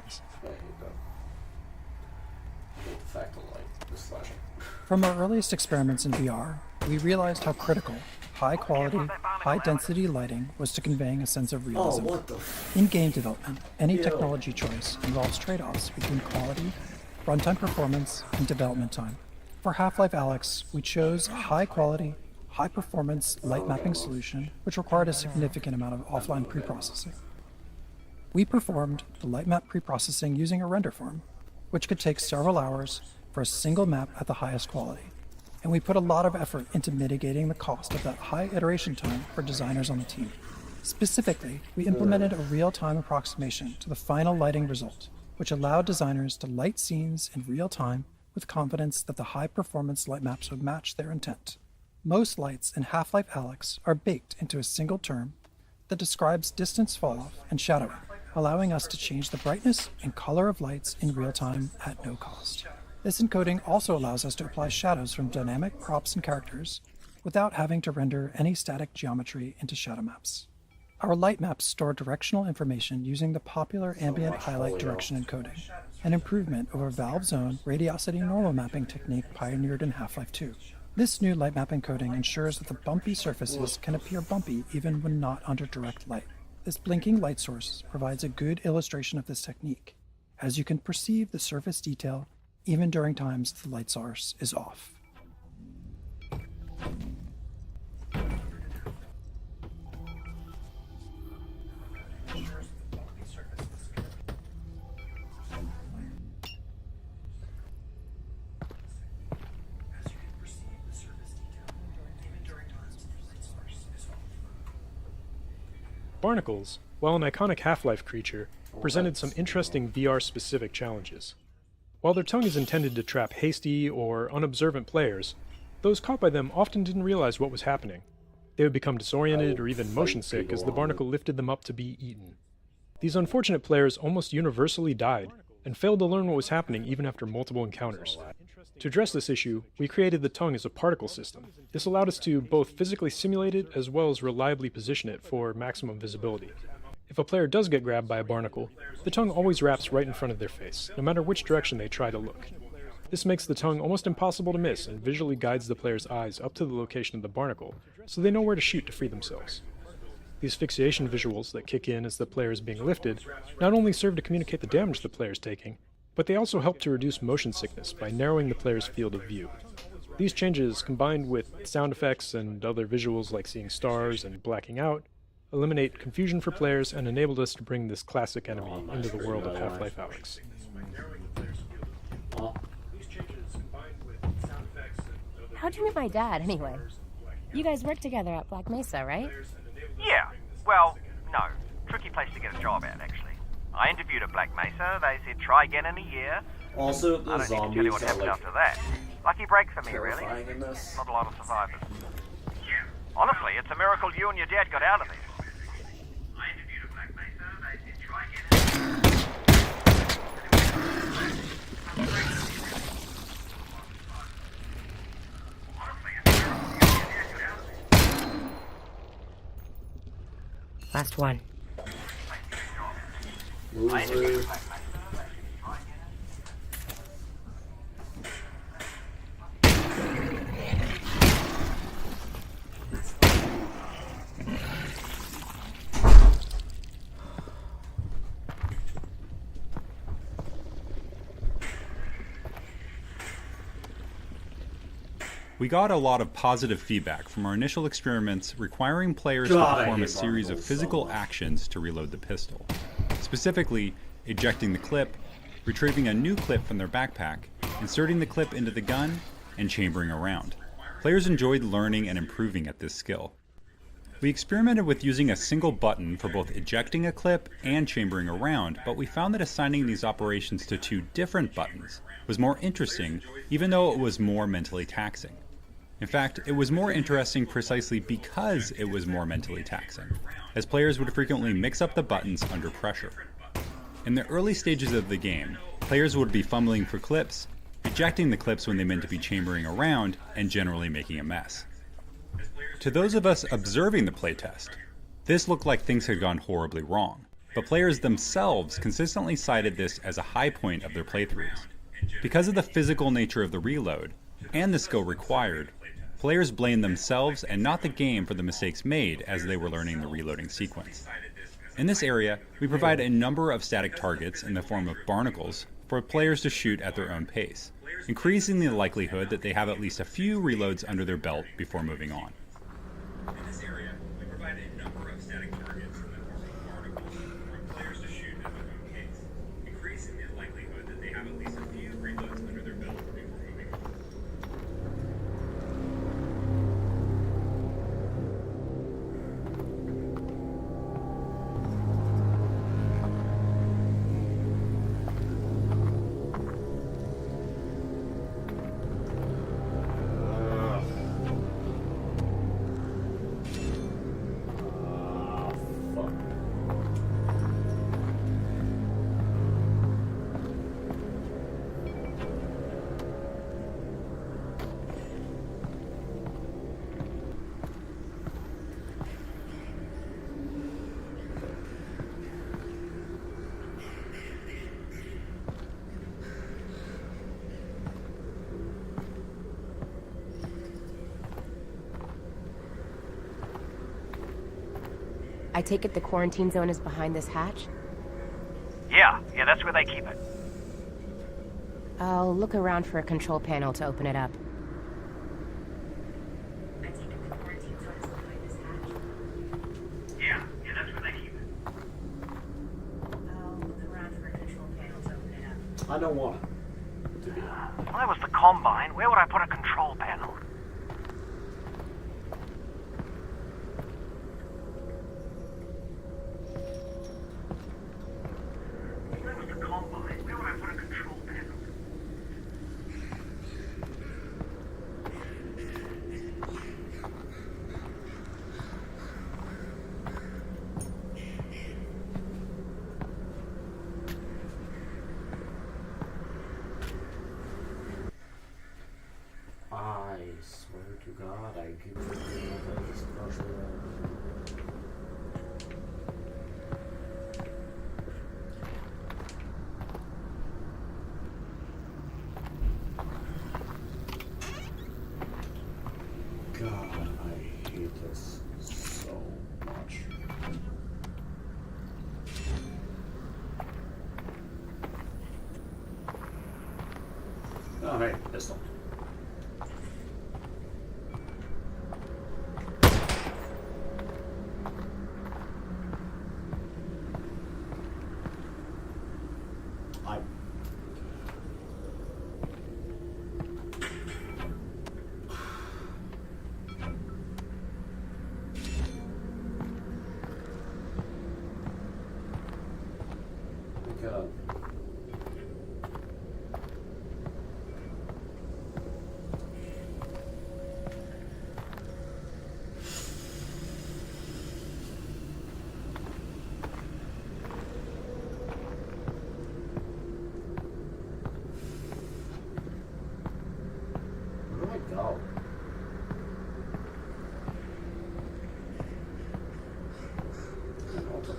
functions. I hate that. I hate the fact that light is flashing. From our earliest experiments in VR, we realized how critical high-quality, high-density lighting was to conveying a sense of Oh, realism. what the f... In game development, any Ew. technology choice involves trade-offs between quality, runtime performance, and development time. For Half-Life Alyx, we chose a high-quality, high-performance light mapping solution, which required a significant amount of offline preprocessing. We performed the light map preprocessing using a render farm, which could take several hours for a single map at the highest quality. And we put a lot of effort into mitigating the cost of that high iteration time for designers on the team. Specifically, we implemented a real-time approximation to the final lighting result, which allowed designers to light scenes in real time with confidence that the high-performance light maps would match their intent. Most lights in Half-Life Alyx are baked into a single term that describes distance falloff and shadowing, allowing us to change the brightness and color of lights in real time at no cost. This encoding also allows us to apply shadows from dynamic props and characters without having to render any static geometry into shadow maps. Our light maps store directional information using the popular ambient highlight direction encoding, an improvement over Valve's own radiosity normal mapping technique pioneered in Half-Life 2. This new light map encoding ensures that the bumpy surfaces can appear bumpy even when not under direct light. This blinking light source provides a good illustration of this technique, as you can perceive the surface detail even during times the light source is off. Barnacles, while an iconic Half-Life creature, presented some interesting VR-specific challenges. While their tongue is intended to trap hasty or unobservant players, those caught by them often didn't realize what was happening. They would become disoriented or even motion sick as the barnacle lifted them up to be eaten. These unfortunate players almost universally died, and failed to learn what was happening even after multiple encounters. To address this issue, we created the tongue as a particle system. This allowed us to both physically simulate it as well as reliably position it for maximum visibility. If a player does get grabbed by a barnacle, the tongue always wraps right in front of their face, no matter which direction they try to look. This makes the tongue almost impossible to miss and visually guides the player's eyes up to the location of the barnacle, so they know where to shoot to free themselves. These fixation visuals that kick in as the player is being lifted not only serve to communicate the damage the player is taking, but they also help to reduce motion sickness by narrowing the player's field of view. These changes, combined with sound effects and other visuals like seeing stars and blacking out, eliminate confusion for players and enabled us to bring this classic enemy into the world of Half-Life Alyx. How'd you meet my dad, anyway? You guys work together at Black Mesa, right? Yeah. Well, no. Tricky place to get a job at, actually. I interviewed at Black Mesa. They said try again in a year. Also, I the don't need to tell you zombies what are happened like after that. Lucky break for me, really. terrifying in this. Not a lot of survivors. Honestly, it's a miracle you and your dad got out of there. I interviewed at Black Mesa. They said try again. Last one. Loser. We got a lot of positive feedback from our initial experiments requiring players God, to I perform a hate series of barnacles so physical much. actions to reload the pistol. Specifically, ejecting the clip, retrieving a new clip from their backpack, inserting the clip into the gun, and chambering around. Players enjoyed learning and improving at this skill. We experimented with using a single button for both ejecting a clip and chambering around, but we found that assigning these operations to two different buttons was more interesting, even though it was more mentally taxing. In fact, it was more interesting precisely because it was more mentally taxing, as players would frequently mix up the buttons under pressure. In the early stages of the game, players would be fumbling for clips, ejecting the clips when they meant to be chambering around, and generally making a mess. To those of us observing the playtest, this looked like things had gone horribly wrong, but players themselves consistently cited this as a high point of their playthroughs. Because of the physical nature of the reload, and the skill required, players blamed themselves and not the game for the mistakes made as they were learning the reloading sequence. In this area, we provide a number of static targets in the form of barnacles for players to shoot at their own pace, increasing the likelihood that they have at least a few reloads under their belt before moving on. In this area, we provide a number of static targets in the form of barnacles for players to shoot at their own pace, increasing the likelihood that they have at least a few reloads under their belt before moving on. Fuck. I take it the quarantine zone is behind this hatch? Yeah, that's where they keep it. I'll look around for a control panel to open it up. Yeah, that's where they keep it. I'll look around for a control panel to open it up. I don't want it to be. If I was the Combine, where would I put a control panel? If I was the Combine, where would I put a control panel? I swear to God, I keep thinking of this person. God, I hate this so much. Oh, hey, pistol. I. God. Where do I go? Oh, it's okay.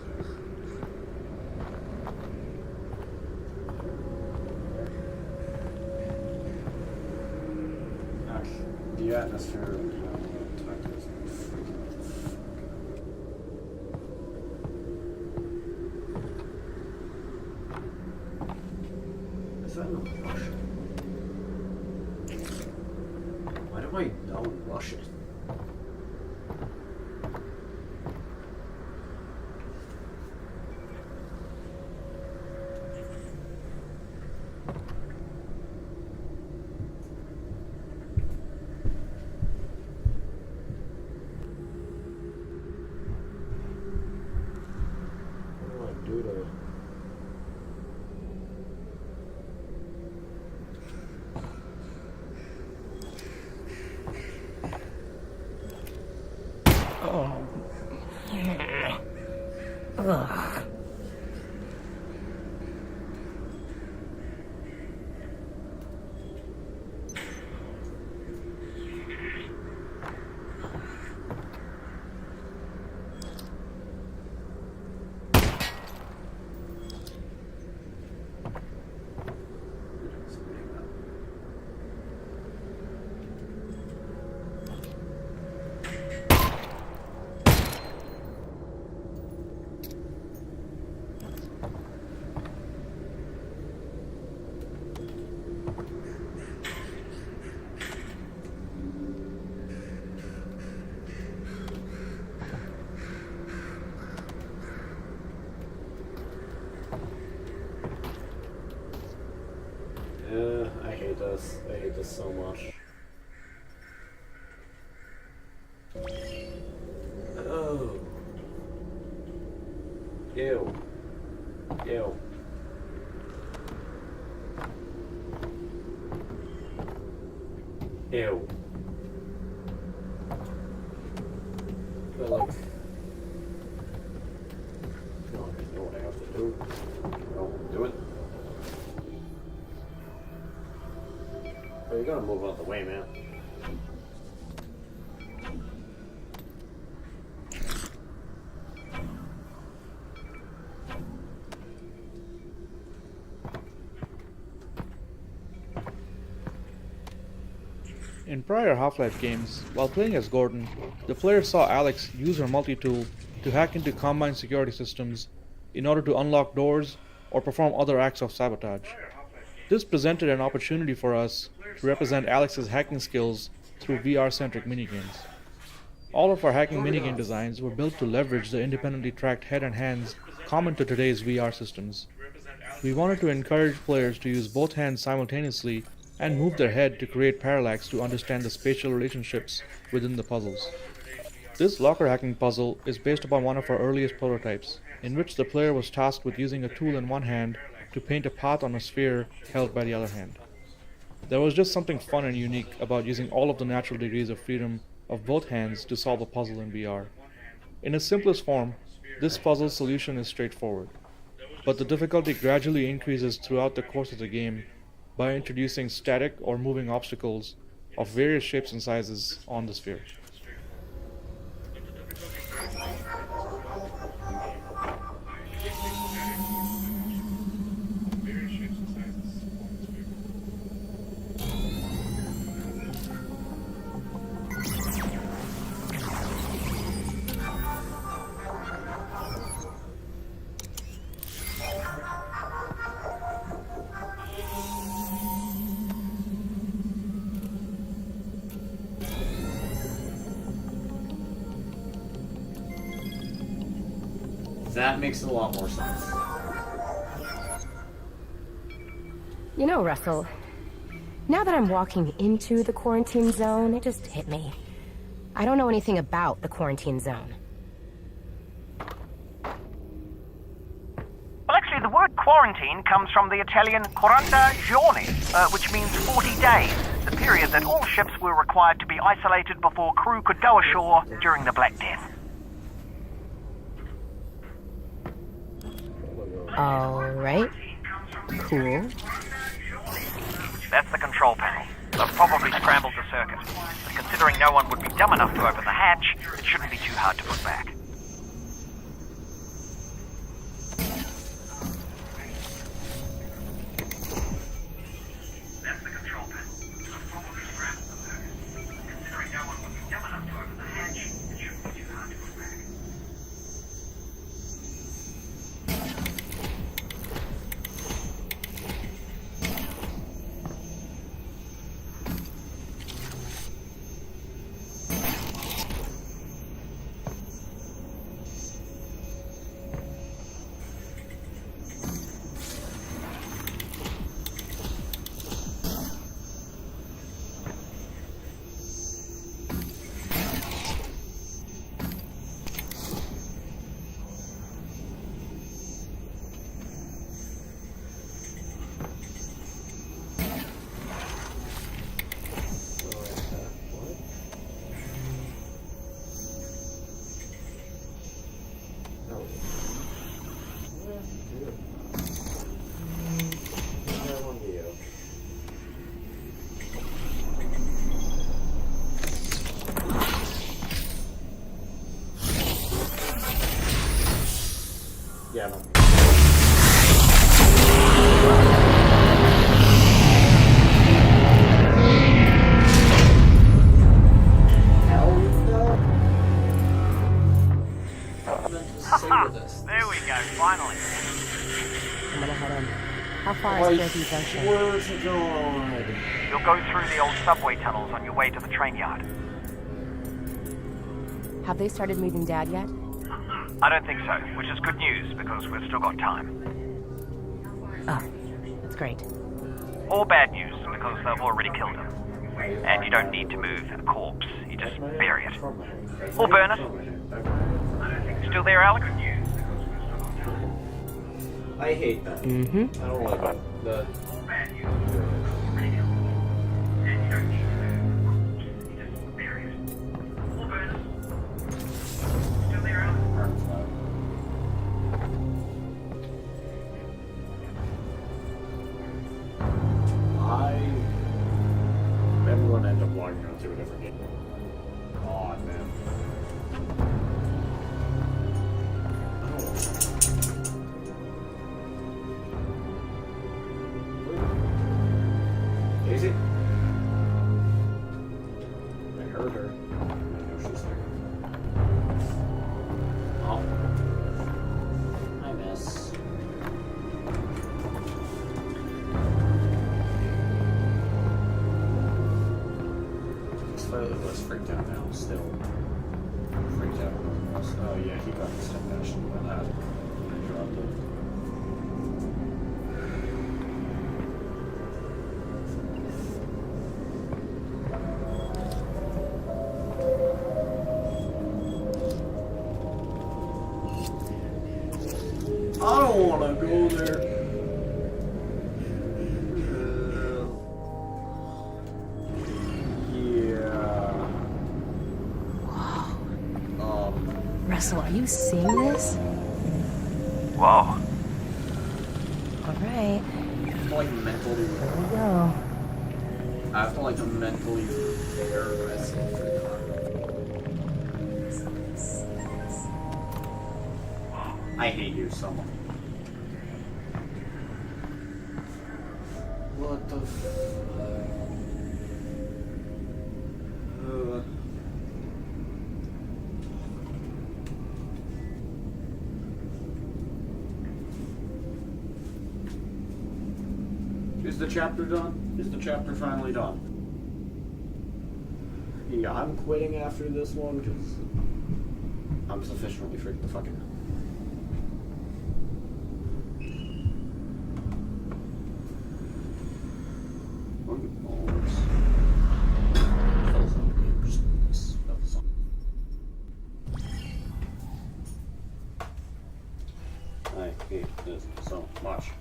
Gosh, the atmosphere and how tight it is freaking the fuck out. Is that in Russian? Why do I know Russian? What do I do to... hate this. I hate this so much. Oh. Ew. Ew. Ew. But like, no, I know what I have to do. I'll do it. Oh, you gotta move out the way, man. In prior Half-Life games, while playing as Gordon, the player saw Alex use her multi-tool to hack into Combine security systems in order to unlock doors or perform other acts of sabotage. This presented an opportunity for us to represent Alex's hacking skills through VR-centric minigames. All of our hacking minigame designs were built to leverage the independently tracked head and hands common to today's VR systems. We wanted to encourage players to use both hands simultaneously and move their head to create parallax to understand the spatial relationships within the puzzles. This locker hacking puzzle is based upon one of our earliest prototypes, in which the player was tasked with using a tool in one hand to paint a path on a sphere held by the other hand. There was just something fun and unique about using all of the natural degrees of freedom of both hands to solve a puzzle in VR. In its simplest form, this puzzle solution is straightforward, but the difficulty gradually increases throughout the course of the game by introducing static or moving obstacles of various shapes and sizes on the sphere. That makes a lot more sense. You know, Russell, now that I'm walking into the quarantine zone, it just hit me. I don't know anything about the quarantine zone. Well, actually, the word quarantine comes from the Italian 40 giorni, which means 40 days, the period that all ships were required to be isolated before crew could go ashore during the Black Death. Alright. Cool. That's the control panel. They've probably scrambled the circuit. But considering no one would be dumb enough to open the hatch, it shouldn't be too hard to put back. That's the control panel. They've probably scrambled the circuit. But considering no one would be dumb enough to open the hatch, it shouldn't be too hard to put back. Yeah, no. There we go, finally. I'm gonna head in. How far is Jersey Junction? Swear to God. You'll go through the old subway tunnels on your way to the train yard. Have they started moving Dad yet? I don't think so, which is good news because we've still got time. Oh, that's great. Or bad news, because they've already killed him. And you don't need to move a corpse, you just bury it. Or burn it. Still there, Alex? I hate that. I don't like it. The... Everyone ended up walking around through a different game. God, man. Daisy? I heard her. I know she's there. Oh. Hi, miss. Clearly was freaked out now, still freaked out. Oh yeah, he got his step dashed by that. And dropped it. I don't want to go there. Russell, are you seeing this? Whoa. Alright, Like mentally, here we go. I have to like mentally prepare myself for that. I hate you so much. What the Is the chapter done? Is the chapter finally done? Yeah, I'm quitting after this one because I'm sufficiently freaked the fuck out. I hate this so much.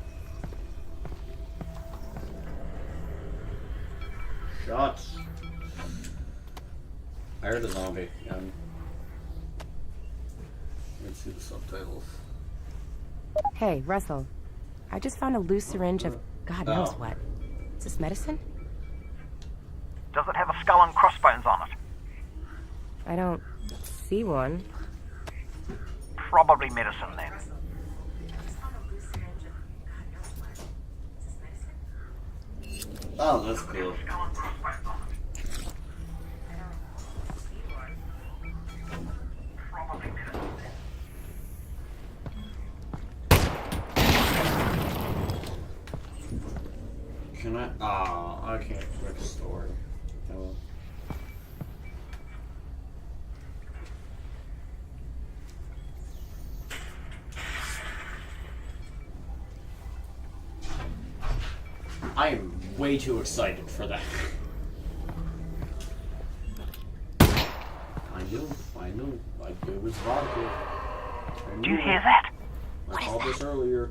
Shots. I heard a zombie. Let's see the subtitles. Hey, Russell. I just found a loose syringe of God knows Oh. what. Is this medicine? Does it have a skull and crossbones on it? I don't see one. Probably medicine then. Oh, that's cool. Can I? Oh, I can't click story. Oh. I am way too excited for that. I knew. Like, it was vodka. Do you hear that? I called this earlier.